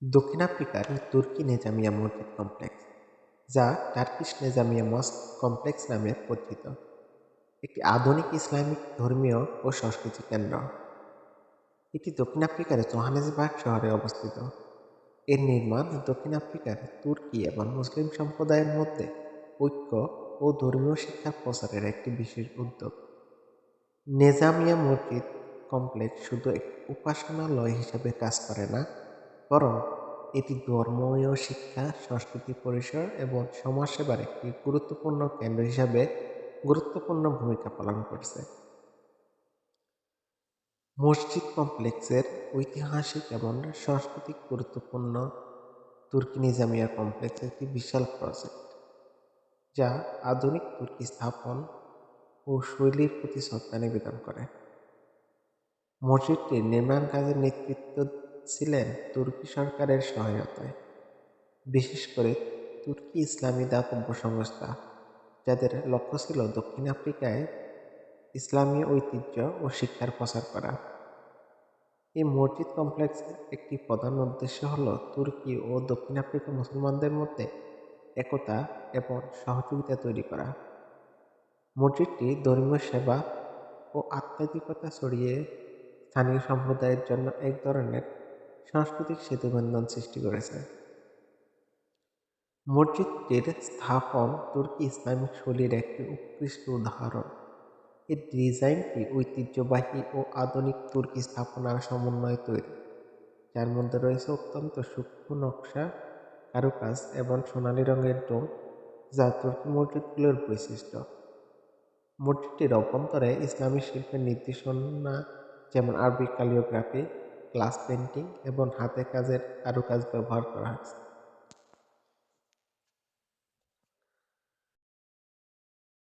দক্ষিণ আফ্রিকার তুর্কি নেজামিয়া মসজিদ কমপ্লেক্স, যা টার্কিশ নেজামিয়া মস্ক কমপ্লেক্স নামে পরিচিত, একটি আধুনিক ইসলামিক ধর্মীয় ও সংস্কৃতি কেন্দ্র। এটি দক্ষিণ আফ্রিকার জোহানেসবার্গ শহরে অবস্থিত। এর নির্মাণ দক্ষিণ আফ্রিকার তুর্কি এবং মুসলিম সম্প্রদায়ের মধ্যে ঐক্য ও ধর্মীয় শিক্ষার প্রসারের একটি বিশেষ উদ্যোগ। নেজামিয়া মসজিদ কমপ্লেক্স শুধু একটি উপাসনালয় হিসেবে কাজ করে না, বরং এটি ধর্মীয় শিক্ষা, সংস্কৃতি পরিসর এবং সমাজসেবার একটি গুরুত্বপূর্ণ কেন্দ্র হিসাবে গুরুত্বপূর্ণ ভূমিকা পালন করছে। মসজিদ কমপ্লেক্সের ঐতিহাসিক এবং সাংস্কৃতিক গুরুত্বপূর্ণ তুর্কি নিজামিয়া কমপ্লেক্স একটি বিশাল প্রজেক্ট, যা আধুনিক তুর্কি স্থাপন ও শৈলীর প্রতি শ্রদ্ধা নিবেদন করে। মসজিদটির নির্মাণ কাজের নেতৃত্ব ছিলেন তুর্কি সরকারের সহায়তায়, বিশেষ করে তুর্কি ইসলামী দাতব্য সংস্থা, যাদের লক্ষ্য ছিল দক্ষিণ আফ্রিকায় ইসলামী ঐতিহ্য ও শিক্ষার প্রচার করা। এই মসজিদ কমপ্লেক্সের একটি প্রধান উদ্দেশ্য হল তুর্কি ও দক্ষিণ আফ্রিকার মুসলমানদের মধ্যে একতা এবং সহযোগিতা তৈরি করা। মসজিদটি ধর্মীয় সেবা ও আধ্যাত্মিকতা ছড়িয়ে স্থানীয় সম্প্রদায়ের জন্য এক ধরনের সাংস্কৃতিক সেতুবন্ধন সৃষ্টি করেছে। মসজিদটির স্থাপন তুর্কি ইসলামিক শৈলীর একটি উৎকৃষ্ট উদাহরণ। এর ডিজাইনটি ঐতিহ্যবাহী ও আধুনিক তুর্কি স্থাপনার সমন্বয়ে তৈরি, যার মধ্যে রয়েছে অত্যন্ত সূক্ষ্ম নকশা, কারুকাজ এবং সোনালী রঙের ডোম, যা তুর্কি মসজিদগুলোর বৈশিষ্ট্য। মসজিদটির অভ্যন্তরে ইসলামী শিল্পের নির্দেশনা, যেমন আরবিক ক্যালিগ্রাফি, গ্লাস পেইন্টিং এবং হাতে কাজের কারুকাজ ব্যবহার করা হয়েছে।